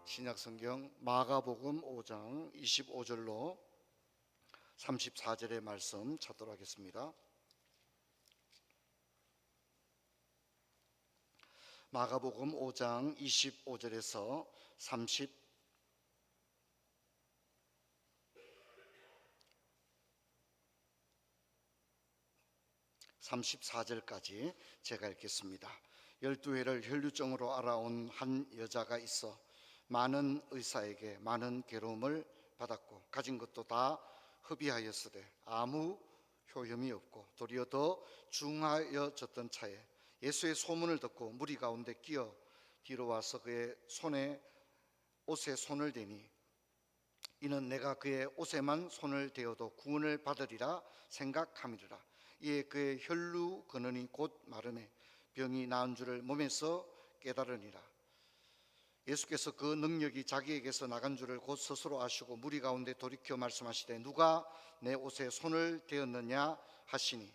신약성경 마가복음 5장 25절로 34절의 말씀 찾도록 하겠습니다. 마가복음 5장 25절에서 34절까지 제가 읽겠습니다. 12회를 혈루증으로 알아온 한 여자가 있어 많은 의사에게 많은 괴로움을 받았고 가진 것도 다 허비하였으되 아무 효험이 없고 도리어 더 중하여졌던 차에 예수의 소문을 듣고 무리 가운데 끼어 뒤로 와서 그의 옷에 손을 대니 이는 내가 그의 옷에만 손을 대어도 구원을 받으리라 생각함이라. 이에 그의 혈루 근원이 곧 마르매 병이 나은 줄을 몸에서 깨달으니라. 예수께서 그 능력이 자기에게서 나간 줄을 곧 스스로 아시고 무리 가운데 돌이켜 말씀하시되 누가 내 옷에 손을 대었느냐 하시니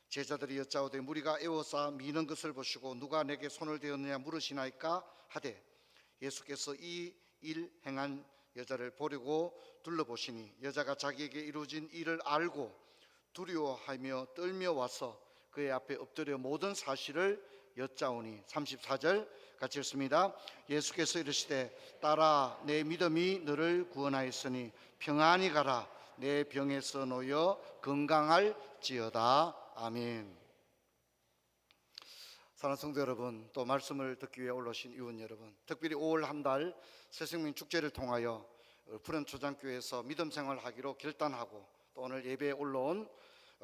제자들이 여짜오되 무리가 에워싸 미는 것을 보시고 누가 내게 손을 대었느냐 물으시나이까 하되 예수께서 이 일 행한 여자를 보려고 둘러보시니 여자가 자기에게 이루어진 일을 알고 두려워하며 떨며 와서 그의 앞에 엎드려 모든 사실을 여짜오니 34절 같이 읽습니다. 예수께서 이르시되 딸아 내 믿음이 너를 구원하였으니 평안히 가라 내 병에서 놓여 건강할지어다. 아멘. 사랑하는 성도 여러분, 또 말씀을 듣기 위해 올라오신 이웃 여러분, 특별히 5월 한 달 새생명 축제를 통하여 푸른 초장교회에서 믿음 생활하기로 결단하고 또 오늘 예배에 올라온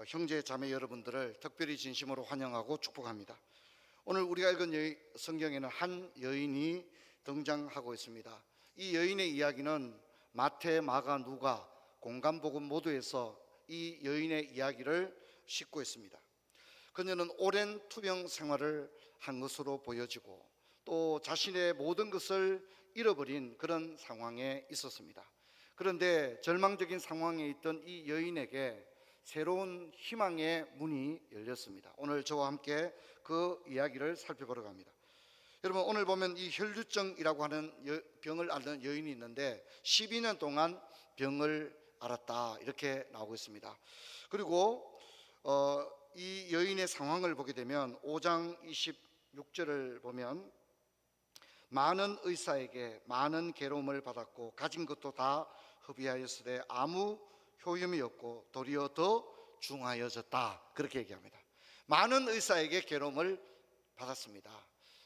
형제 자매 여러분들을 특별히 진심으로 환영하고 축복합니다. 오늘 우리가 읽은 성경에는 한 여인이 등장하고 있습니다. 이 여인의 이야기는 마태, 마가, 누가, 공간복음 모두에서 이 여인의 이야기를 싣고 있습니다. 그녀는 오랜 투병 생활을 한 것으로 보여지고 또 자신의 모든 것을 잃어버린 그런 상황에 있었습니다. 그런데 절망적인 상황에 있던 이 여인에게 새로운 희망의 문이 열렸습니다. 오늘 저와 함께 그 이야기를 살펴보러 갑니다. 여러분, 오늘 보면 이 혈루증이라고 하는 병을 앓는 여인이 있는데 12년 동안 병을 앓았다 이렇게 나오고 있습니다. 그리고 이 여인의 상황을 보게 되면 5장 26절을 보면 많은 의사에게 많은 괴로움을 받았고 가진 것도 다 허비하였으되 아무 효험이 없고 도리어 더 중하여졌다 그렇게 얘기합니다. 많은 의사에게 괴로움을 받았습니다.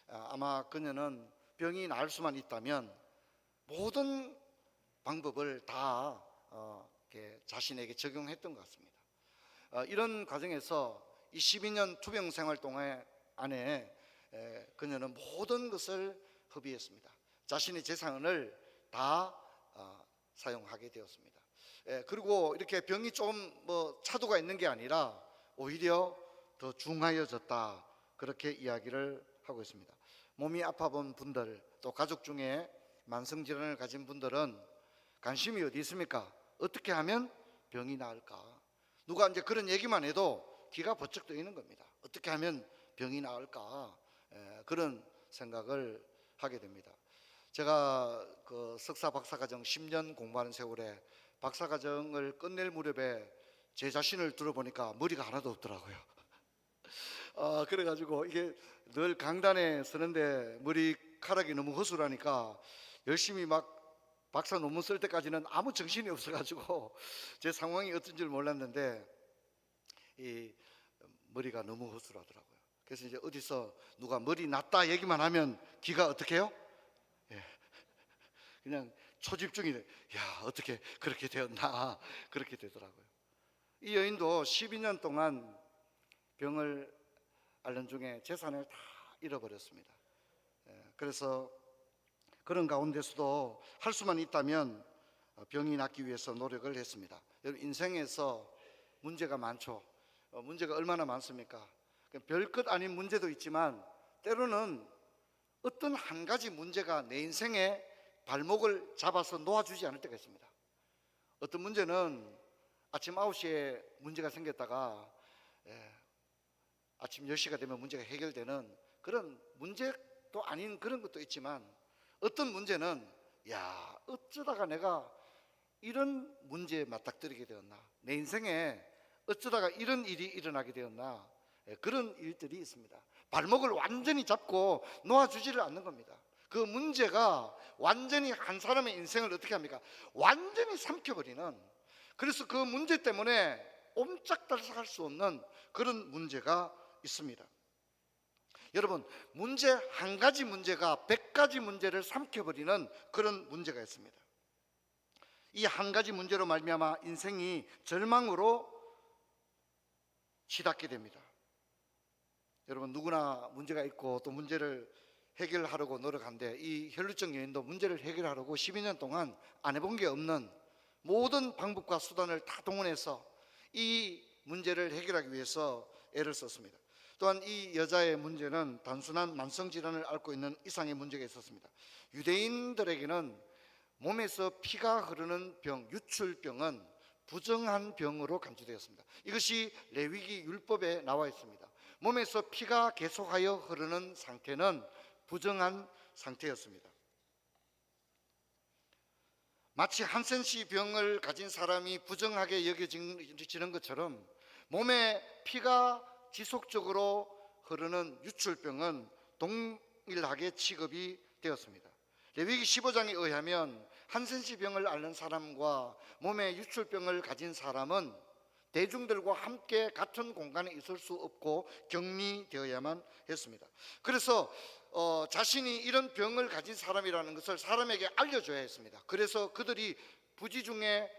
아마 그녀는 병이 나을 수만 있다면 모든 방법을 다 자신에게 적용했던 것 같습니다. 이런 과정에서 이 12년 투병 생활 동안 안에 그녀는 모든 것을 허비했습니다. 자신의 재산을 다 사용하게 되었습니다. 그리고 이렇게 병이 좀 차도가 있는 게 아니라 오히려 더 중하여졌다 그렇게 이야기를 하고 있습니다. 몸이 아파본 분들 또 가족 중에 만성질환을 가진 분들은 관심이 어디 있습니까? 어떻게 하면 병이 나을까? 누가 이제 그런 얘기만 해도 귀가 번쩍 뜨이는 겁니다. 어떻게 하면 병이 나을까? 그런 생각을 하게 됩니다. 제가 그 석사 박사과정 10년 공부하는 세월에 박사과정을 끝낼 무렵에 제 자신을 들어보니까 머리가 하나도 없더라고요. 그래가지고 이게 늘 강단에 서는데 머리카락이 너무 허술하니까 열심히 막 박사 논문 쓸 때까지는 아무 정신이 없어가지고 제 상황이 어떤 줄 몰랐는데 이 머리가 너무 허술하더라고요. 그래서 이제 어디서 누가 머리 났다 얘기만 하면 귀가 어떻게 해요? 그냥 초집중이 돼. 야, 어떻게 그렇게 되었나 그렇게 되더라고요. 이 여인도 12년 동안 병을 앓는 중에 재산을 다 잃어버렸습니다. 그래서 그런 가운데서도 할 수만 있다면 병이 낫기 위해서 노력을 했습니다. 여러분, 인생에서 문제가 많죠. 문제가 얼마나 많습니까? 별것 아닌 문제도 있지만 때로는 어떤 한 가지 문제가 내 인생에 발목을 잡아서 놓아주지 않을 때가 있습니다. 어떤 문제는 아침 9시에 문제가 생겼다가 아침 10시가 되면 문제가 해결되는 그런 문제도 아닌 그런 것도 있지만 어떤 문제는 야, 어쩌다가 내가 이런 문제에 맞닥뜨리게 되었나, 내 인생에 어쩌다가 이런 일이 일어나게 되었나. 그런 일들이 있습니다. 발목을 완전히 잡고 놓아주지를 않는 겁니다. 그 문제가 완전히 한 사람의 인생을 어떻게 합니까? 완전히 삼켜버리는, 그래서 그 문제 때문에 옴짝달싹할 수 없는 그런 문제가 있습니다. 여러분, 문제 한 가지 문제가 100가지 문제를 삼켜버리는 그런 문제가 있습니다. 이 한 가지 문제로 말미암아 인생이 절망으로 치닫게 됩니다. 여러분, 누구나 문제가 있고 또 문제를 해결하려고 노력하는데, 이 혈루증 여인도 문제를 해결하려고 12년 동안 안 해본 게 없는 모든 방법과 수단을 다 동원해서 이 문제를 해결하기 위해서 애를 썼습니다. 또한 이 여자의 문제는 단순한 만성질환을 앓고 있는 이상의 문제가 있었습니다. 유대인들에게는 몸에서 피가 흐르는 병, 유출병은 부정한 병으로 간주되었습니다. 이것이 레위기 율법에 나와 있습니다. 몸에서 피가 계속하여 흐르는 상태는 부정한 상태였습니다. 마치 한센시 병을 가진 사람이 부정하게 여겨지는 것처럼 몸에 피가 지속적으로 흐르는 유출병은 동일하게 취급이 되었습니다. 레위기 15장에 의하면 한센시 병을 앓는 사람과 몸에 유출병을 가진 사람은 대중들과 함께 같은 공간에 있을 수 없고 격리되어야만 했습니다. 그래서 자신이 이런 병을 가진 사람이라는 것을 사람에게 알려줘야 했습니다. 그래서 그들이 부지중에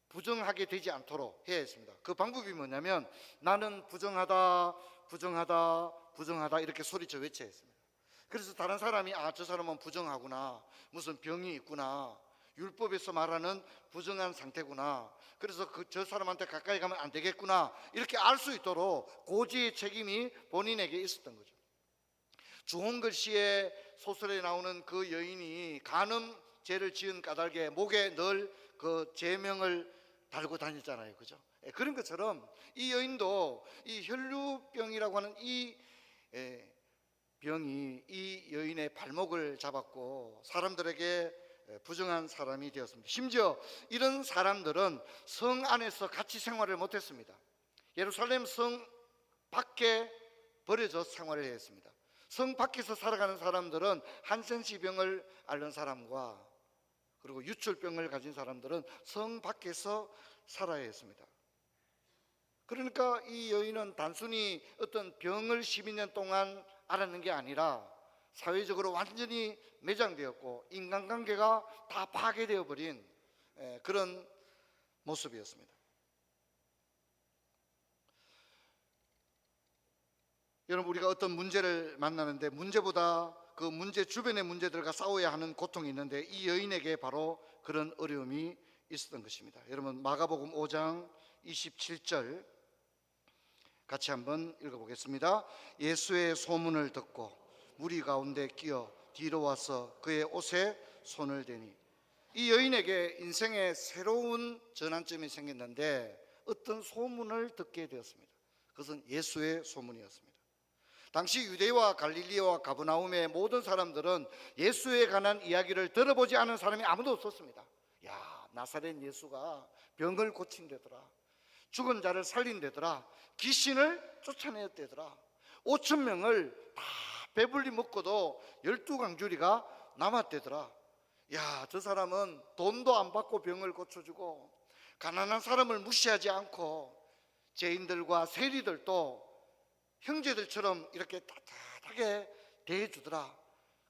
부정하게 되지 않도록 해야 했습니다. 그 방법이 뭐냐면, 나는 부정하다, 부정하다, 부정하다 이렇게 소리쳐 외쳐야 했습니다. 그래서 다른 사람이 저 사람은 부정하구나, 무슨 병이 있구나, 율법에서 말하는 부정한 상태구나, 그래서 저 사람한테 가까이 가면 안 되겠구나, 이렇게 알 수 있도록 고지의 책임이 본인에게 있었던 거죠. 주홍글씨의 소설에 나오는 그 여인이 간음죄를 지은 까닭에 목에 늘 그 제명을 달고 다녔잖아요, 그죠? 그런 것처럼 이 여인도 이 혈루병이라고 하는 이 병이 이 여인의 발목을 잡았고 사람들에게 부정한 사람이 되었습니다. 심지어 이런 사람들은 성 안에서 같이 생활을 못했습니다. 예루살렘 성 밖에 버려져 생활을 했습니다. 성 밖에서 살아가는 사람들은 한센시 병을 앓는 사람과 그리고 유출병을 가진 사람들은 성 밖에서 살아야 했습니다. 그러니까 이 여인은 단순히 어떤 병을 12년 동안 앓았는 게 아니라 사회적으로 완전히 매장되었고 인간관계가 다 파괴되어 버린 그런 모습이었습니다. 여러분, 우리가 어떤 문제를 만나는데 문제보다 그 문제 주변의 문제들과 싸워야 하는 고통이 있는데, 이 여인에게 바로 그런 어려움이 있었던 것입니다. 여러분, 마가복음 5장 27절 같이 한번 읽어보겠습니다. 예수의 소문을 듣고 무리 가운데 끼어 뒤로 와서 그의 옷에 손을 대니, 이 여인에게 인생의 새로운 전환점이 생겼는데 어떤 소문을 듣게 되었습니다. 그것은 예수의 소문이었습니다. 당시 유대와 갈릴리와 가버나움의 모든 사람들은 예수에 관한 이야기를 들어보지 않은 사람이 아무도 없었습니다. 야, 나사렛 예수가 병을 고친다더라, 죽은 자를 살린다더라, 귀신을 쫓아내었다더라, 5천 명을 다 배불리 먹고도 12강주리가 남았다더라. 야, 저 사람은 돈도 안 받고 병을 고쳐주고 가난한 사람을 무시하지 않고 죄인들과 세리들도 형제들처럼 이렇게 따뜻하게 대해주더라.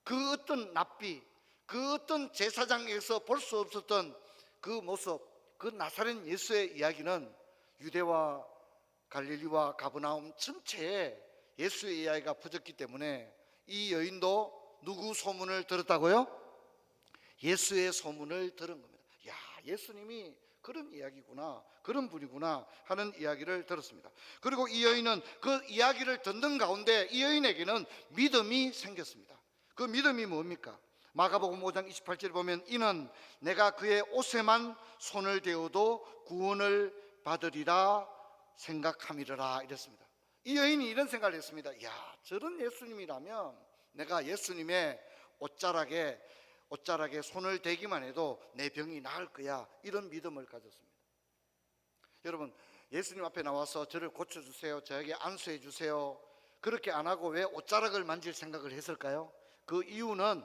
그 어떤 납비, 그 어떤 제사장에서 볼 수 없었던 그 모습, 그 나사렛 예수의 이야기는 유대와 갈릴리와 가버나움 전체에 예수의 이야기가 퍼졌기 때문에 이 여인도 누구 소문을 들었다고요? 예수의 소문을 들은 겁니다. 야, 예수님이 그런 이야기구나, 그런 분이구나 하는 이야기를 들었습니다. 그리고 이 여인은 그 이야기를 듣는 가운데 이 여인에게는 믿음이 생겼습니다. 그 믿음이 뭡니까? 마가복음 5장 28절에 보면, 이는 내가 그의 옷에만 손을 대어도 구원을 받으리라 생각함이라 이랬습니다. 이 여인이 이런 생각을 했습니다. 야, 저런 예수님이라면 내가 예수님의 옷자락에 옷자락에 손을 대기만 해도 내 병이 나을 거야, 이런 믿음을 가졌습니다. 여러분, 예수님 앞에 나와서 저를 고쳐주세요, 저에게 안수해 주세요, 그렇게 안 하고 왜 옷자락을 만질 생각을 했을까요? 그 이유는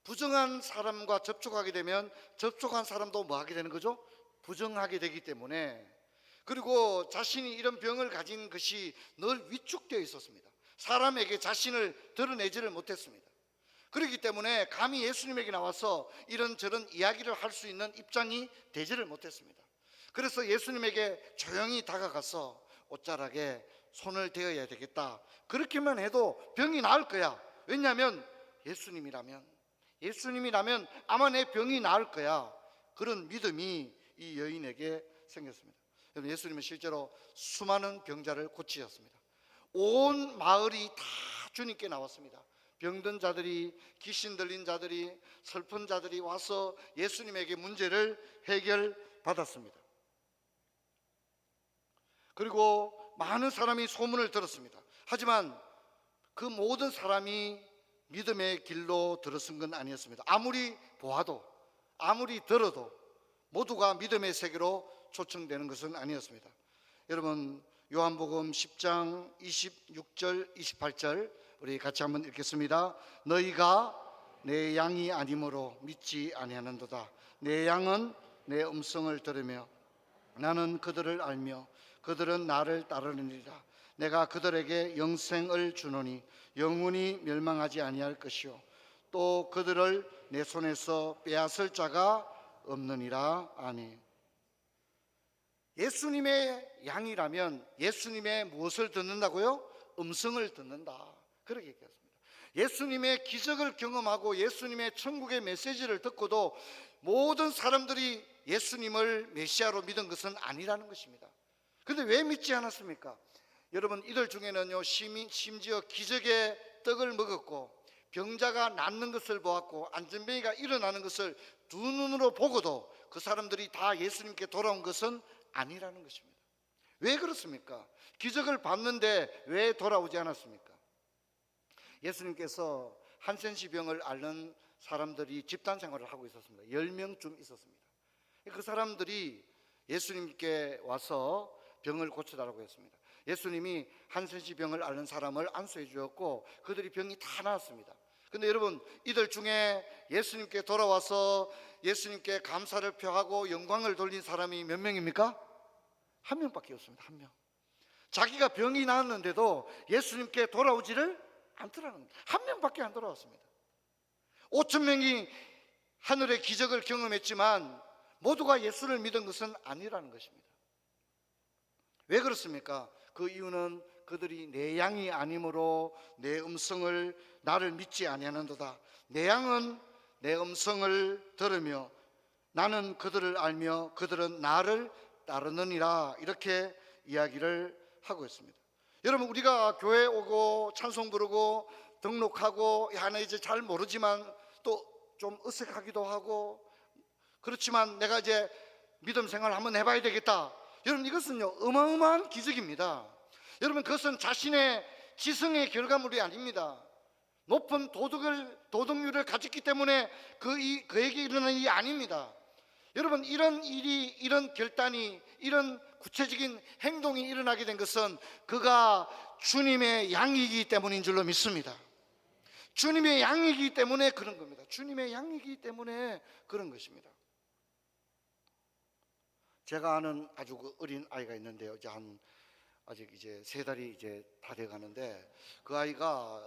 부정한 사람과 접촉하게 되면 접촉한 사람도 뭐 하게 되는 거죠? 부정하게 되기 때문에, 그리고 자신이 이런 병을 가진 것이 늘 위축되어 있었습니다. 사람에게 자신을 드러내지를 못했습니다. 그렇기 때문에 감히 예수님에게 나와서 이런저런 이야기를 할 수 있는 입장이 되지를 못했습니다. 그래서 예수님에게 조용히 다가가서 옷자락에 손을 대어야 되겠다, 그렇게만 해도 병이 나을 거야, 왜냐하면 예수님이라면 아마 내 병이 나을 거야, 그런 믿음이 이 여인에게 생겼습니다. 여러분, 예수님은 실제로 수많은 병자를 고치셨습니다. 온 마을이 다 주님께 나왔습니다. 병든 자들이, 귀신 들린 자들이, 슬픈 자들이 와서 예수님에게 문제를 해결받았습니다. 그리고 많은 사람이 소문을 들었습니다. 하지만 그 모든 사람이 믿음의 길로 들어선 건 아니었습니다. 아무리 보아도, 아무리 들어도 모두가 믿음의 세계로 초청되는 것은 아니었습니다. 여러분, 요한복음 10장 26절 28절 우리 같이 한번 읽겠습니다. 너희가 내 양이 아니므로 믿지 아니하는도다. 내 양은 내 음성을 들으며 나는 그들을 알며 그들은 나를 따르느니라. 내가 그들에게 영생을 주노니 영원히 멸망하지 아니할 것이요 또 그들을 내 손에서 빼앗을 자가 없느니라. 아멘. 예수님의 양이라면 예수님의 무엇을 듣는다고요? 음성을 듣는다, 그렇게 얘기했습니다. 예수님의 기적을 경험하고 예수님의 천국의 메시지를 듣고도 모든 사람들이 예수님을 메시아로 믿은 것은 아니라는 것입니다. 그런데 왜 믿지 않았습니까? 여러분, 이들 중에는요, 심지어 기적의 떡을 먹었고 병자가 낫는 것을 보았고 안전뱅이가 일어나는 것을 두 눈으로 보고도 그 사람들이 다 예수님께 돌아온 것은 아니라는 것입니다. 왜 그렇습니까? 기적을 봤는데 왜 돌아오지 않았습니까? 예수님께서 한센시병을 앓는 사람들이 집단 생활을 하고 있었습니다. 10명쯤 있었습니다. 그 사람들이 예수님께 와서 병을 고쳐달라고 했습니다. 예수님이 한센시병을 앓는 사람을 안수해 주었고 그들이 병이 다 나았습니다. 근데 여러분, 이들 중에 예수님께 돌아와서 예수님께 감사를 표하고 영광을 돌린 사람이 몇 명입니까? 한 명밖에 없습니다. 한 명. 자기가 병이 나았는데도 예수님께 돌아오지를 않더라는 겁니다. 한 명밖에 안 돌아왔습니다. 5천 명이 하늘의 기적을 경험했지만 모두가 예수를 믿은 것은 아니라는 것입니다. 왜 그렇습니까? 그 이유는 그들이 내 양이 아니므로 내 음성을 나를 믿지 아니하는도다. 내 양은 내 음성을 들으며 나는 그들을 알며 그들은 나를 따르느니라, 이렇게 이야기를 하고 있습니다. 여러분, 우리가 교회 오고 찬송 부르고 등록하고, 야, 나 이제 잘 모르지만 또 좀 어색하기도 하고, 그렇지만 내가 이제 믿음 생활 한번 해봐야 되겠다. 여러분, 이것은요 어마어마한 기적입니다. 여러분, 그것은 자신의 지성의 결과물이 아닙니다. 높은 도덕률을 가졌기 때문에 그에게 일어난 일이 아닙니다. 여러분, 이런 일이, 이런 결단이, 이런 구체적인 행동이 일어나게 된 것은 그가 주님의 양이기 때문인 줄로 믿습니다. 주님의 양이기 때문에 그런 겁니다. 주님의 양이기 때문에 그런 것입니다. 제가 아는 아주 어린 아이가 있는데요. 아직 이제 3달이 이제 다 돼 가는데, 그 아이가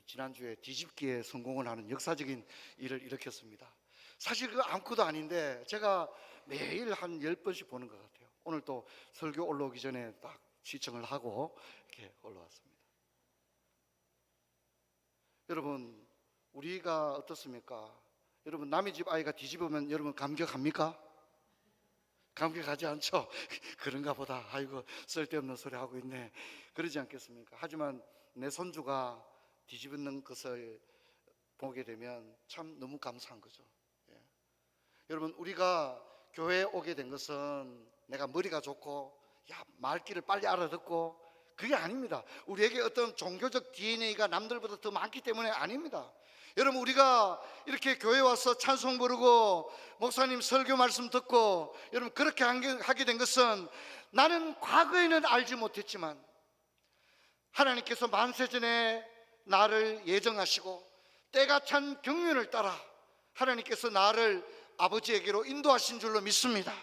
지난주에 뒤집기에 성공을 하는 역사적인 일을 일으켰습니다. 사실 그 아무것도 아닌데 제가 매일 한 10번씩 보는 것 같아요. 오늘 또 설교 올라오기 전에 딱 시청을 하고 이렇게 올라왔습니다. 여러분, 우리가 어떻습니까? 여러분, 남의 집 아이가 뒤집으면 여러분 감격합니까? 감격하지 않죠? 그런가 보다, 아이고 쓸데없는 소리 하고 있네, 그러지 않겠습니까? 하지만 내 손주가 뒤집는 것을 보게 되면 참 너무 감사한 거죠. 예. 여러분, 우리가 교회에 오게 된 것은 내가 머리가 좋고 말귀를 빨리 알아듣고 그게 아닙니다. 우리에게 어떤 종교적 DNA가 남들보다 더 많기 때문에 아닙니다. 여러분, 우리가 이렇게 교회 와서 찬송 부르고 목사님 설교 말씀 듣고 여러분 그렇게 하게 된 것은 나는 과거에는 알지 못했지만 하나님께서 만세전에 나를 예정하시고 때가 찬 경륜을 따라 하나님께서 나를 아버지에게로 인도하신 줄로 믿습니다.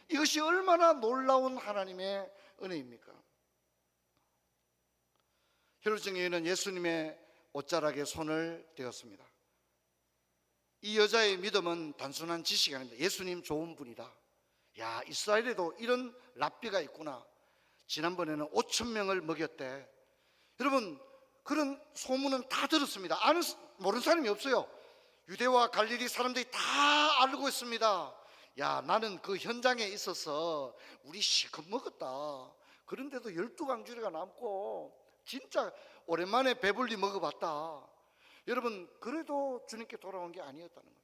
이것이 얼마나 놀라운 하나님의 은혜입니까? 혈루증 여인은 예수님의 옷자락에 손을 대었습니다. 이 여자의 믿음은 단순한 지식이 아닙니다. 예수님 좋은 분이다. 야, 이스라엘에도 이런 랍비가 있구나. 지난번에는 5,000명을 먹였대. 여러분, 그런 소문은 다 들었습니다. 모르는 사람이 없어요. 유대와 갈릴리 사람들이 다 알고 있습니다. 야, 나는 그 현장에 있어서 우리 실컷 먹었다. 그런데도 12강주리가 남고 진짜 오랜만에 배불리 먹어봤다. 여러분, 그래도 주님께 돌아온 게 아니었다는 겁니다.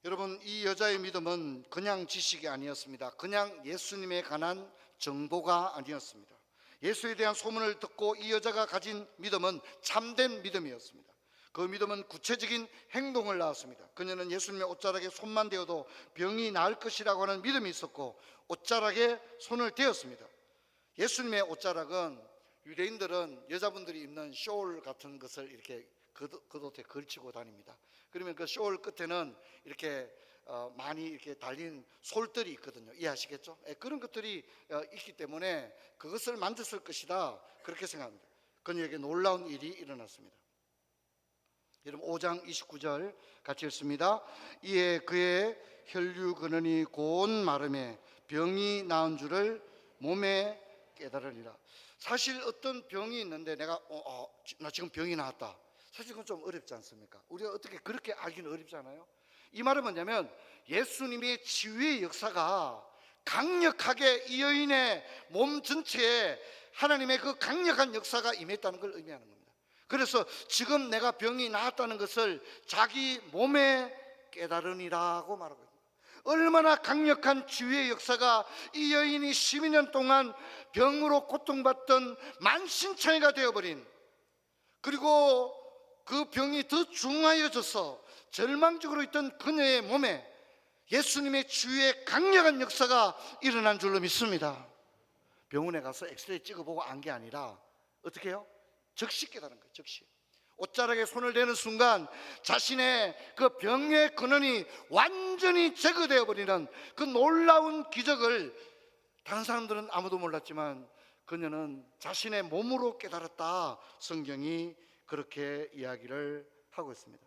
여러분, 이 여자의 믿음은 그냥 지식이 아니었습니다. 그냥 예수님에 관한 정보가 아니었습니다. 예수에 대한 소문을 듣고 이 여자가 가진 믿음은 참된 믿음이었습니다. 그 믿음은 구체적인 행동을 낳았습니다. 그녀는 예수님의 옷자락에 손만 대어도 병이 나을 것이라고 하는 믿음이 있었고 옷자락에 손을 대었습니다. 예수님의 옷자락은 유대인들은 여자분들이 입는 숄 같은 것을 이렇게 겉옷에 걸치고 다닙니다. 그러면 그 숄 끝에는 이렇게 많이 이렇게 달린 솔들이 있거든요. 이해하시겠죠? 그런 것들이 있기 때문에 그것을 만졌을 것이다, 그렇게 생각합니다. 그녀에게 놀라운 일이 일어났습니다. 여러분, 5장 29절 같이 읽습니다. 이에 그의 혈류 근원이 곧 마름에 병이 나은 줄을 몸에 깨달으리라. 사실 어떤 병이 있는데 내가 나 지금 병이 나왔다, 사실 그건 좀 어렵지 않습니까? 우리가 어떻게 그렇게 알기는 어렵잖아요. 이 말은 뭐냐면 예수님의 치유의 역사가 강력하게 이 여인의 몸 전체에 하나님의 그 강력한 역사가 임했다는 걸 의미하는 겁니다. 그래서 지금 내가 병이 나았다는 것을 자기 몸에 깨달으니라고 말하고 있습니다. 얼마나 강력한 치유의 역사가 이 여인이 12년 동안 병으로 고통받던 만신창이가 되어버린, 그리고 그 병이 더 중하여져서 절망적으로 있던 그녀의 몸에 예수님의 치유의 강력한 역사가 일어난 줄로 믿습니다. 병원에 가서 엑스레이 찍어보고 안 게 아니라 어떻게 해요? 즉시 깨달은 거예요. 즉시 옷자락에 손을 대는 순간 자신의 그 병의 근원이 완전히 제거되어 버리는 그 놀라운 기적을 다른 사람들은 아무도 몰랐지만 그녀는 자신의 몸으로 깨달았다. 성경이 그렇게 이야기를 하고 있습니다.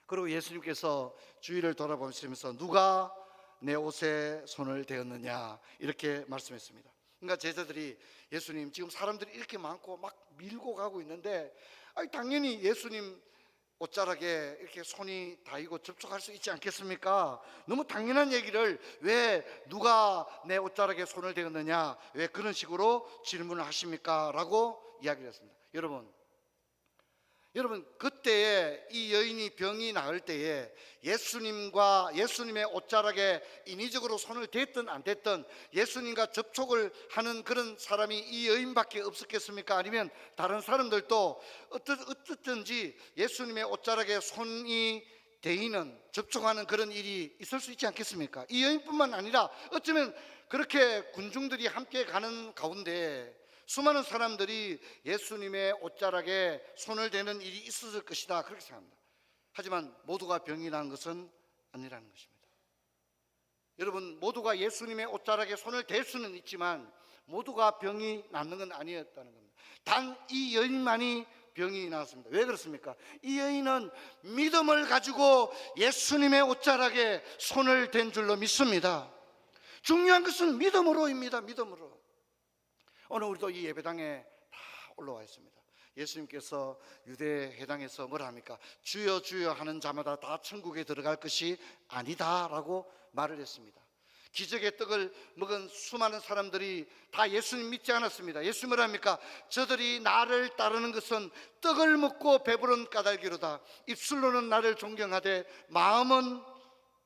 그리고 예수님께서 주위를 돌아보시면서 누가 내 옷에 손을 대었느냐 이렇게 말씀했습니다. 그러니까 제자들이 예수님, 지금 사람들이 이렇게 많고 막 밀고 가고 있는데 당연히 예수님 옷자락에 이렇게 손이 닿이고 접촉할 수 있지 않겠습니까? 너무 당연한 얘기를 왜 누가 내 옷자락에 손을 대었느냐, 왜 그런 식으로 질문을 하십니까? 라고 이야기를 했습니다. 여러분 그때에 이 여인이 병이 나을 때에 예수님과 예수님의 옷자락에 인위적으로 손을 댔든 안 댔든 예수님과 접촉을 하는 그런 사람이 이 여인밖에 없었겠습니까? 아니면 다른 사람들도 어떻든지 예수님의 옷자락에 손이 대이는, 접촉하는 그런 일이 있을 수 있지 않겠습니까? 이 여인뿐만 아니라 어쩌면 그렇게 군중들이 함께 가는 가운데 수많은 사람들이 예수님의 옷자락에 손을 대는 일이 있었을 것이다, 그렇게 생각합니다. 하지만 모두가 병이 난 것은 아니라는 것입니다. 여러분, 모두가 예수님의 옷자락에 손을 댈 수는 있지만 모두가 병이 낫는 건 아니었다는 겁니다. 단 이 여인만이 병이 나왔습니다. 왜 그렇습니까? 이 여인은 믿음을 가지고 예수님의 옷자락에 손을 댄 줄로 믿습니다. 중요한 것은 믿음으로입니다. 믿음으로. 오늘 우리도 이 예배당에 다 올라와 있습니다. 예수님께서 유대 회당에서 뭐라 합니까? 주여 주여 하는 자마다 다 천국에 들어갈 것이 아니다 라고 말을 했습니다. 기적의 떡을 먹은 수많은 사람들이 다 예수님 믿지 않았습니다. 예수님 뭐라 합니까? 저들이 나를 따르는 것은 떡을 먹고 배부른 까닭이로다. 입술로는 나를 존경하되 마음은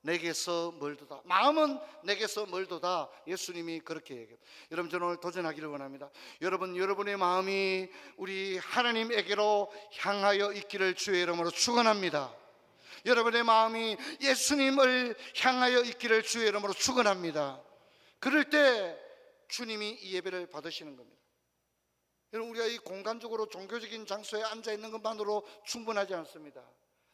내게서 멀도다. 마음은 내게서 멀도다. 예수님이 그렇게 얘기해요. 여러분, 저는 오늘 도전하기를 원합니다. 여러분의 마음이 우리 하나님에게로 향하여 있기를 주의 이름으로 축원합니다. 여러분의 마음이 예수님을 향하여 있기를 주의 이름으로 축원합니다. 그럴 때 주님이 이 예배를 받으시는 겁니다. 여러분, 우리가 이 공간적으로 종교적인 장소에 앉아 있는 것만으로 충분하지 않습니다.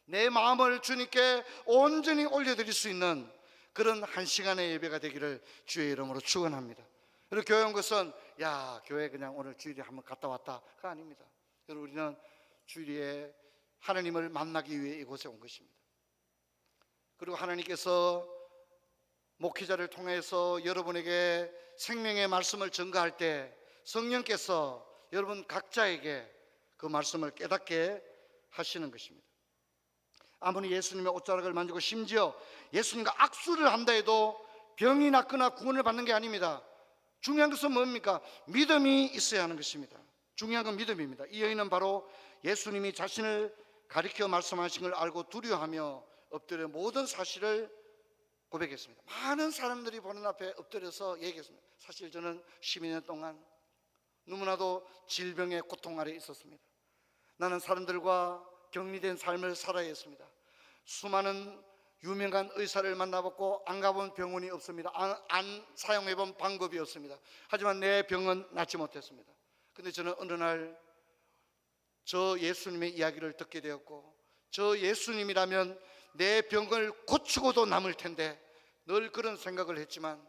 내 마음을 주님께 온전히 올려드릴 수 있는 그런 한 시간의 예배가 되기를 주의 이름으로 축원합니다. 그리고 교회 온 것은 야, 교회 그냥 오늘 주일에 한번 갔다 왔다가 아닙니다. 여러분, 우리는 주일에 하나님을 만나기 위해 이곳에 온 것입니다. 그리고 하나님께서 목회자를 통해서 여러분에게 생명의 말씀을 전가할 때 성령께서 여러분 각자에게 그 말씀을 깨닫게 하시는 것입니다. 아무리 예수님의 옷자락을 만지고 심지어 예수님과 악수를 한다 해도 병이 낫거나 구원을 받는 게 아닙니다. 중요한 것은 뭡니까? 믿음이 있어야 하는 것입니다. 중요한 건 믿음입니다. 이 여인은 바로 예수님이 자신을 가리켜 말씀하신 걸 알고 두려워하며 엎드려 모든 사실을 고백했습니다. 많은 사람들이 보는 앞에 엎드려서 얘기했습니다. 사실 저는 12년 동안 너무나도 질병의 고통 아래 있었습니다. 나는 사람들과 격리된 삶을 살아야 했습니다. 수많은 유명한 의사를 만나봤고 안 가본 병원이 없습니다. 안 사용해본 방법이 없습니다. 하지만 내 병은 낫지 못했습니다. 근데 저는 어느 날 저 예수님의 이야기를 듣게 되었고, 저 예수님이라면 내 병을 고치고도 남을 텐데 늘 그런 생각을 했지만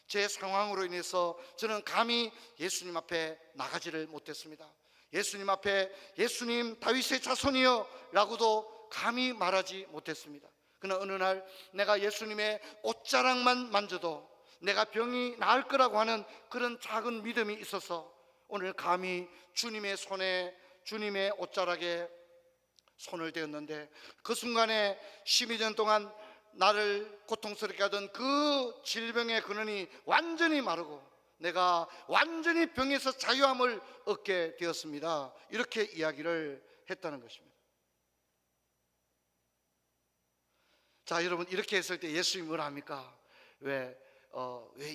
제 상황으로 인해서 저는 감히 예수님 앞에 나가지를 못했습니다. 예수님 앞에 예수님 다윗의 자손이여 라고도 감히 말하지 못했습니다. 그러나 어느 날 내가 예수님의 옷자락만 만져도 내가 병이 나을 거라고 하는 그런 작은 믿음이 있어서 오늘 감히 주님의 손에, 주님의 옷자락에 손을 대었는데 그 순간에 12년 동안 나를 고통스럽게 하던 그 질병의 근원이 완전히 마르고 내가 완전히 병에서 자유함을 얻게 되었습니다. 이렇게 이야기를 했다는 것입니다. 자, 여러분, 이렇게 했을 때 예수님이 뭐라 합니까? 왜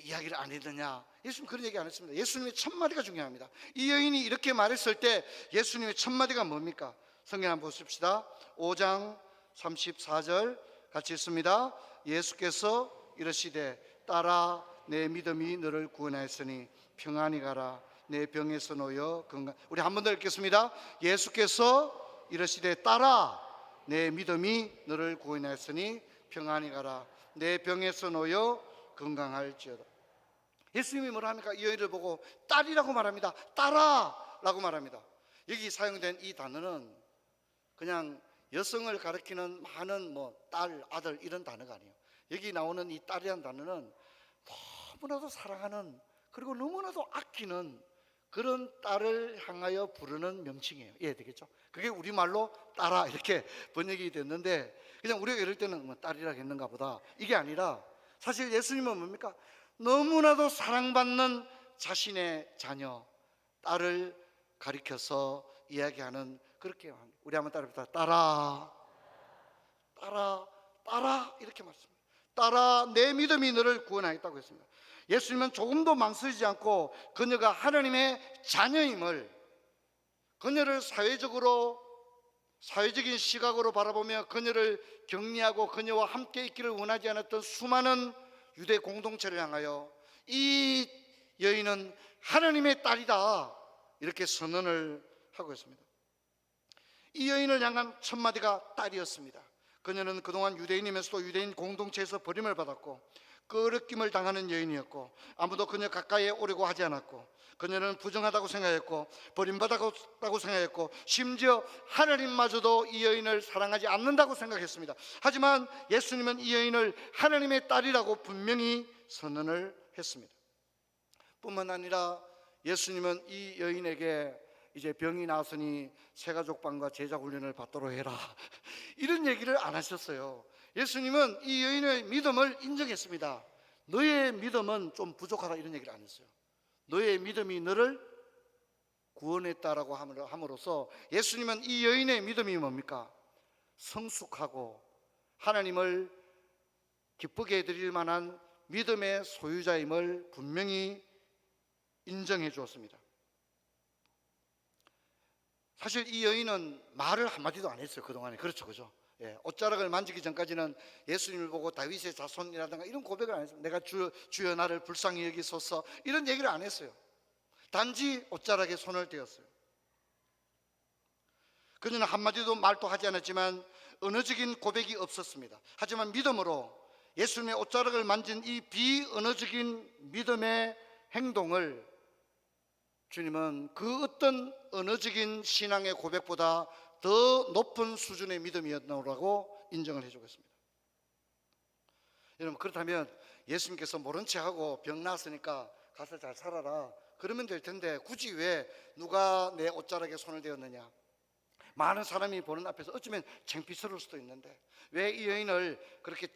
이야기를 안 했느냐? 예수님 그런 얘기 안 했습니다. 예수님의 첫 마디가 중요합니다. 이 여인이 이렇게 말했을 때 예수님의 첫 마디가 뭡니까? 성경 한번 보십시다. 5장 34절 같이 읽습니다. 예수께서 이르시되 따라 내 믿음이 너를 구원하였으니 평안히 가라 내 병에서 놓여 건강. 우리 한 번 더 읽겠습니다. 예수께서 이르시되 따라 내 믿음이 너를 구원하였으니 평안히 가라 내 병에서 놓여 건강할지어다. 예수님이 뭐라 합니까? 이 여인을 보고 딸이라고 말합니다. 따라라고 말합니다. 여기 사용된 이 단어는 그냥 여성을 가리키는 많은 딸, 아들 이런 단어가 아니에요. 여기 나오는 이 딸이라는 단어는 너무나도 사랑하는 그리고 너무나도 아끼는 그런 딸을 향하여 부르는 명칭이에요. 이해되겠죠? 그게 우리말로 딸아 이렇게 번역이 됐는데 그냥 우리가 이럴 때는 딸이라 했는가 보다 이게 아니라 사실 예수님은 뭡니까? 너무나도 사랑받는 자신의 자녀 딸을 가리켜서 이야기하는 그렇게 합니다. 우리 한번 따라합시다. 따라 따라 따라 이렇게 말씀합니다. 따라 내 믿음이 너를 구원하였다고 했습니다. 예수님은 조금도 망설이지 않고 그녀가 하나님의 자녀임을 그녀를 사회적인 시각으로 바라보며 그녀를 격리하고 그녀와 함께 있기를 원하지 않았던 수많은 유대 공동체를 향하여 이 여인은 하나님의 딸이다 이렇게 선언을 하고 있습니다. 이 여인을 향한 첫 마디가 딸이었습니다. 그녀는 그동안 유대인이면서도 유대인 공동체에서 버림을 받았고 끄럽김을 당하는 여인이었고 아무도 그녀 가까이에 오려고 하지 않았고 그녀는 부정하다고 생각했고 버림받았다고 생각했고 심지어 하나님마저도 이 여인을 사랑하지 않는다고 생각했습니다. 하지만 예수님은 이 여인을 하나님의 딸이라고 분명히 선언을 했습니다. 뿐만 아니라 예수님은 이 여인에게 이제 병이 나았으니 새가족방과 제자훈련을 받도록 해라 이런 얘기를 안 하셨어요. 예수님은 이 여인의 믿음을 인정했습니다. 너의 믿음은 좀 부족하다 이런 얘기를 안 했어요. 너의 믿음이 너를 구원했다라고 함으로써 예수님은 이 여인의 믿음이 뭡니까? 성숙하고 하나님을 기쁘게 해드릴 만한 믿음의 소유자임을 분명히 인정해 주었습니다. 사실 이 여인은 말을 한마디도 안 했어요. 그동안에. 그렇죠, 그죠? 예, 옷자락을 만지기 전까지는 예수님을 보고 다윗의 자손이라든가 이런 고백을 안 했어요. 내가 주여 나를 불쌍히 여기소서 이런 얘기를 안 했어요. 단지 옷자락에 손을 대었어요. 그녀는 한마디도 말도 하지 않았지만 언어적인 고백이 없었습니다. 하지만 믿음으로 예수님의 옷자락을 만진 이 비언어적인 믿음의 행동을 주님은 그 어떤 언어적인 신앙의 고백보다 더 높은 수준의 믿음이었노라고 인정을 해주고 있습니다. 여러분, 그렇다면 예수님께서 모른 체하고 병 나았으니까 가서 잘 살아라 그러면 될 텐데 굳이 왜 누가 내 옷자락에 손을 대었느냐, 많은 사람이 보는 앞에서 어쩌면 창피스러울 수도 있는데 왜 이 여인을 그렇게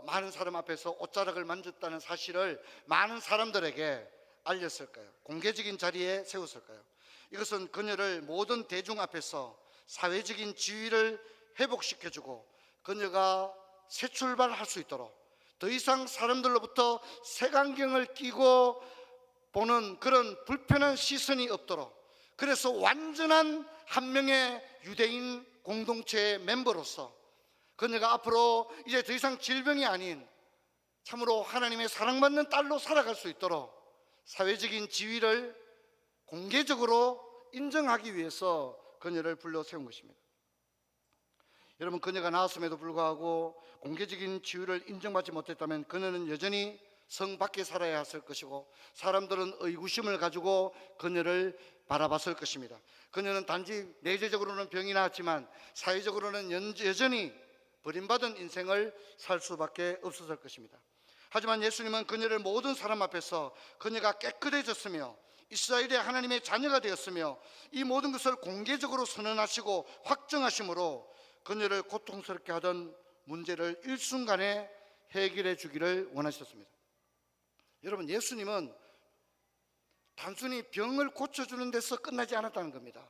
많은 사람 앞에서 옷자락을 만졌다는 사실을 많은 사람들에게 알렸을까요? 공개적인 자리에 세웠을까요? 이것은 그녀를 모든 대중 앞에서 사회적인 지위를 회복시켜주고 그녀가 새 출발할 수 있도록 더 이상 사람들로부터 색안경을 끼고 보는 그런 불편한 시선이 없도록, 그래서 완전한 한 명의 유대인 공동체의 멤버로서 그녀가 앞으로 이제 더 이상 질병이 아닌 참으로 하나님의 사랑받는 딸로 살아갈 수 있도록 사회적인 지위를 공개적으로 인정하기 위해서 그녀를 불러 세운 것입니다. 여러분, 그녀가 나았음에도 불구하고 공개적인 지위를 인정받지 못했다면 그녀는 여전히 성 밖에 살아야 했을 것이고 사람들은 의구심을 가지고 그녀를 바라봤을 것입니다. 그녀는 단지 내재적으로는 병이 나았지만 사회적으로는 여전히 버림받은 인생을 살 수밖에 없었을 것입니다. 하지만 예수님은 그녀를 모든 사람 앞에서 그녀가 깨끗해졌으며 이스라엘의 하나님의 자녀가 되었으며 이 모든 것을 공개적으로 선언하시고 확정하심으로 그녀를 고통스럽게 하던 문제를 일순간에 해결해 주기를 원하셨습니다. 여러분, 예수님은 단순히 병을 고쳐주는 데서 끝나지 않았다는 겁니다.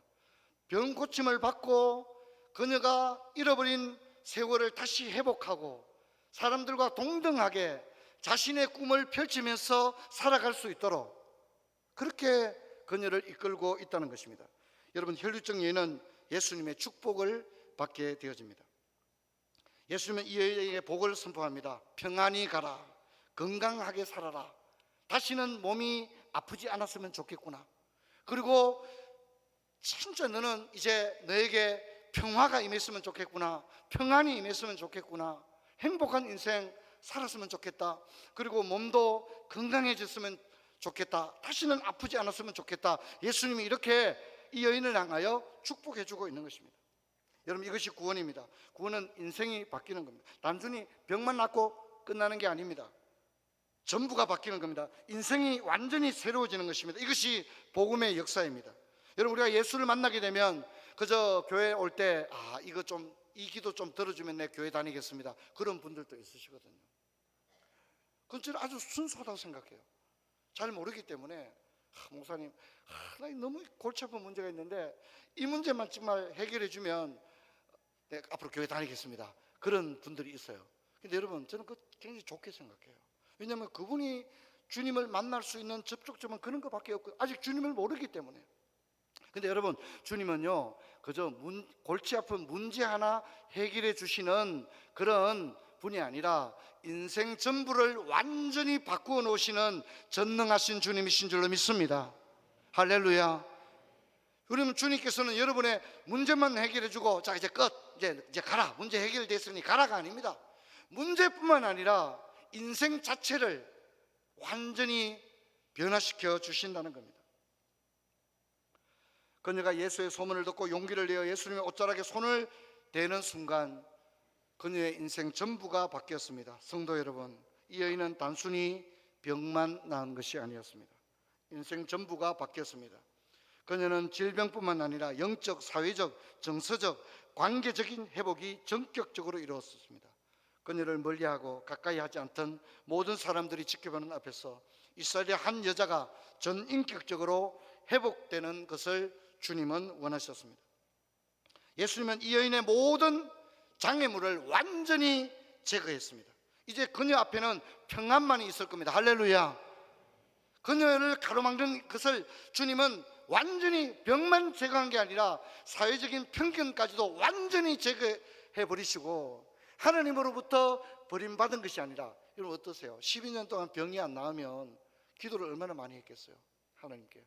병 고침을 받고 그녀가 잃어버린 세월을 다시 회복하고 사람들과 동등하게 자신의 꿈을 펼치면서 살아갈 수 있도록 그렇게 그녀를 이끌고 있다는 것입니다. 여러분, 혈류증 여인은 예수님의 축복을 받게 되어집니다. 예수님은 이 여인에게 복을 선포합니다. 평안히 가라, 건강하게 살아라, 다시는 몸이 아프지 않았으면 좋겠구나, 그리고 진짜 너는 이제 너에게 평화가 임했으면 좋겠구나, 평안이 임했으면 좋겠구나, 행복한 인생 살았으면 좋겠다, 그리고 몸도 건강해졌으면 좋겠다, 다시는 아프지 않았으면 좋겠다. 예수님이 이렇게 이 여인을 향하여 축복해 주고 있는 것입니다. 여러분, 이것이 구원입니다. 구원은 인생이 바뀌는 겁니다. 단순히 병만 낫고 끝나는 게 아닙니다. 전부가 바뀌는 겁니다. 인생이 완전히 새로워지는 것입니다. 이것이 복음의 역사입니다. 여러분, 우리가 예수를 만나게 되면 그저 교회 올 때 이거 좀, 이 기도 좀 들어주면 내 교회 다니겠습니다, 그런 분들도 있으시거든요. 그건 저는 아주 순수하다고 생각해요. 잘 모르기 때문에 목사님, 나 너무 골치 아픈 문제가 있는데 이 문제만 정말 해결해 주면 내가 앞으로 교회 다니겠습니다, 그런 분들이 있어요. 근데 여러분, 저는 그거 굉장히 좋게 생각해요. 왜냐하면 그분이 주님을 만날 수 있는 접촉점은 그런 것밖에 없고 아직 주님을 모르기 때문에. 근데 여러분, 주님은요 그저 골치 아픈 문제 하나 해결해 주시는 그런 분이 아니라 인생 전부를 완전히 바꾸어 놓으시는 전능하신 주님이신 줄로 믿습니다. 할렐루야. 그러면 주님께서는 여러분의 문제만 해결해 주고 자 이제 끝, 이제 가라, 문제 해결됐으니 가라가 아닙니다. 문제뿐만 아니라 인생 자체를 완전히 변화시켜 주신다는 겁니다. 그녀가 예수의 소문을 듣고 용기를 내어 예수님의 옷자락에 손을 대는 순간 그녀의 인생 전부가 바뀌었습니다. 성도 여러분, 이 여인은 단순히 병만 나은 것이 아니었습니다. 인생 전부가 바뀌었습니다. 그녀는 질병뿐만 아니라 영적, 사회적, 정서적, 관계적인 회복이 전격적으로 이루어졌습니다. 그녀를 멀리하고 가까이 하지 않던 모든 사람들이 지켜보는 앞에서 이스라엘의 한 여자가 전인격적으로 회복되는 것을 주님은 원하셨습니다. 예수님은 이 여인의 모든 장애물을 완전히 제거했습니다. 이제 그녀 앞에는 평안만이 있을 겁니다. 할렐루야. 그녀를 가로막는 것을 주님은 완전히 병만 제거한 게 아니라 사회적인 편견까지도 완전히 제거해 버리시고, 하나님으로부터 버림받은 것이 아니라, 여러분 어떠세요? 12년 동안 병이 안 나으면 기도를 얼마나 많이 했겠어요? 하나님께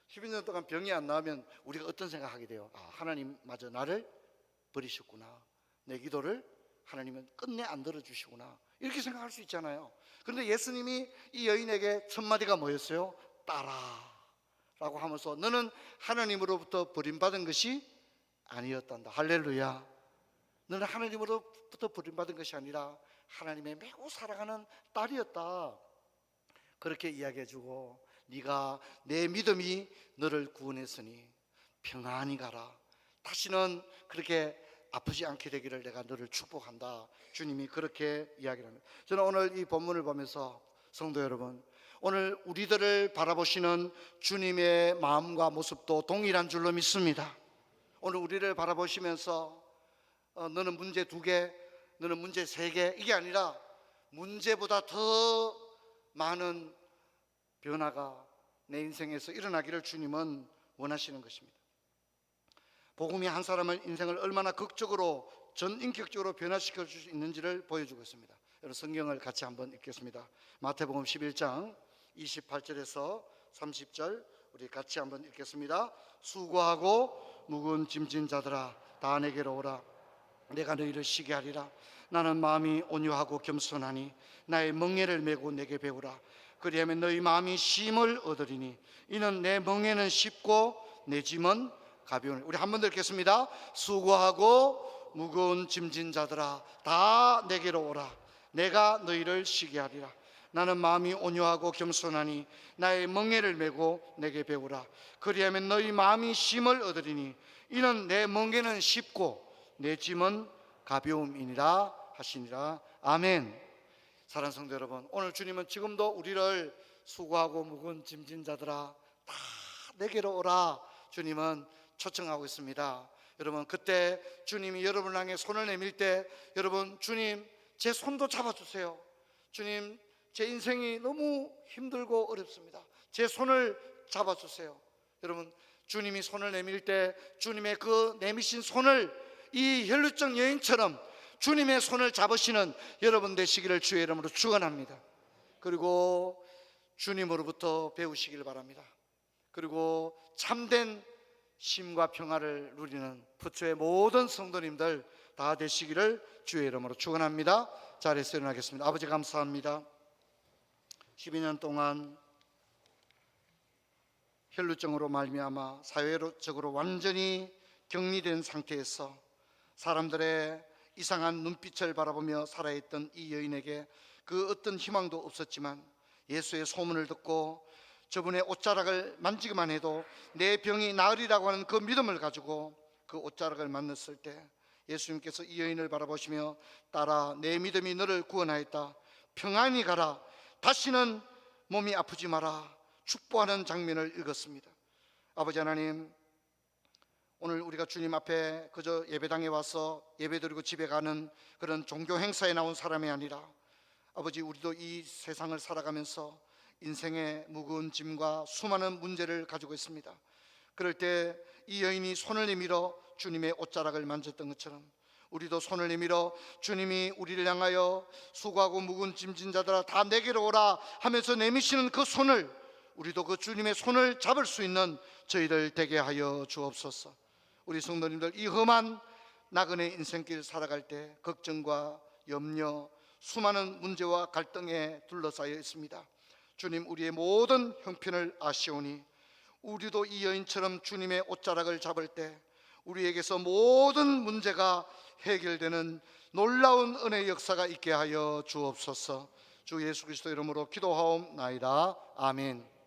12년 동안 병이 안 나으면 우리가 어떤 생각하게 돼요? 아, 하나님마저 나를 버리셨구나, 내 기도를 하나님은 끝내 안 들어주시구나, 이렇게 생각할 수 있잖아요. 그런데 예수님이 이 여인에게 첫 마디가 뭐였어요? 따라 라고 하면서 너는 하나님으로부터 버림받은 것이 아니었단다. 할렐루야. 너는 하나님으로부터 버림받은 것이 아니라 하나님의 매우 사랑하는 딸이었다, 그렇게 이야기해주고, 네가 내 믿음이 너를 구원했으니 평안히 가라, 다시는 그렇게 아프지 않게 되기를 내가 너를 축복한다, 주님이 그렇게 이야기를 합니다. 저는 오늘 이 본문을 보면서 성도 여러분, 오늘 우리들을 바라보시는 주님의 마음과 모습도 동일한 줄로 믿습니다. 오늘 우리를 바라보시면서 너는 문제 2개, 너는 문제 3개, 이게 아니라 문제보다 더 많은 변화가 내 인생에서 일어나기를 주님은 원하시는 것입니다. 복음이 한 사람의 인생을 얼마나 극적으로 전인격적으로 변화시켜 줄 수 있는지를 보여주고 있습니다. 여러분 성경을 같이 한번 읽겠습니다. 마태복음 11장 28절에서 30절 우리 같이 한번 읽겠습니다. 수고하고 무거운 짐진 자들아 다 내게로 오라, 내가 너희를 쉬게 하리라. 나는 마음이 온유하고 겸손하니 나의 멍에를 메고 내게 배우라. 그리하면 너희 마음이 쉼을 얻으리니 이는 내 멍에는 쉽고 내 짐은 가벼우니. 우리 한 번 더 읽겠습니다. 수고하고 무거운 짐진 자들아 다 내게로 오라, 내가 너희를 쉬게 하리라. 나는 마음이 온유하고 겸손하니 나의 멍에를 메고 내게 배우라. 그리하면 너희 마음이 쉼을 얻으리니 이는 내 멍에는 쉽고 내 짐은 가벼움이니라 하시니라. 아멘. 사랑하는 성도 여러분, 오늘 주님은 지금도 우리를 수고하고 무거운 짐진 자들아 다 내게로 오라, 주님은 초청하고 있습니다. 여러분, 그때 주님이 여러분을 향해 손을 내밀 때, 여러분, 주님 제 손도 잡아주세요. 주님 제 인생이 너무 힘들고 어렵습니다, 제 손을 잡아주세요. 여러분, 주님이 손을 내밀 때 주님의 그 내미신 손을 이 혈루증 여인처럼 주님의 손을 잡으시는 여러분 되시기를 주의 이름으로 축원합니다. 그리고 주님으로부터 배우시길 바랍니다. 그리고 참된 쉼과 평화를 누리는 부처의 모든 성도님들 다 되시기를 주의 이름으로 축원합니다. 자리에서 일어나겠습니다. 아버지 감사합니다. 12년 동안 혈루증으로 말미암아 사회적으로 완전히 격리된 상태에서 사람들의 이상한 눈빛을 바라보며 살아있던 이 여인에게 그 어떤 희망도 없었지만 예수의 소문을 듣고 저분의 옷자락을 만지기만 해도 내 병이 나으리라고 하는 그 믿음을 가지고 그 옷자락을 만났을 때 예수님께서 이 여인을 바라보시며 딸아 내 믿음이 너를 구원하였다, 평안히 가라, 다시는 몸이 아프지 마라 축복하는 장면을 읽었습니다. 아버지 하나님, 오늘 우리가 주님 앞에 그저 예배당에 와서 예배드리고 집에 가는 그런 종교 행사에 나온 사람이 아니라 아버지, 우리도 이 세상을 살아가면서 인생의 무거운 짐과 수많은 문제를 가지고 있습니다. 그럴 때 이 여인이 손을 내밀어 주님의 옷자락을 만졌던 것처럼 우리도 손을 내밀어 주님이 우리를 향하여 수고하고 무거운 짐진 자들아 다 내게로 오라 하면서 내미시는 그 손을, 우리도 그 주님의 손을 잡을 수 있는 저희들 되게 하여 주옵소서. 우리 성도님들, 이 험한 나그네 인생길 살아갈 때 걱정과 염려, 수많은 문제와 갈등에 둘러싸여 있습니다. 주님, 우리의 모든 형편을 아시오니 우리도 이 여인처럼 주님의 옷자락을 잡을 때 우리에게서 모든 문제가 해결되는 놀라운 은혜의 역사가 있게 하여 주옵소서. 주 예수 그리스도 이름으로 기도하옵나이다. 아멘.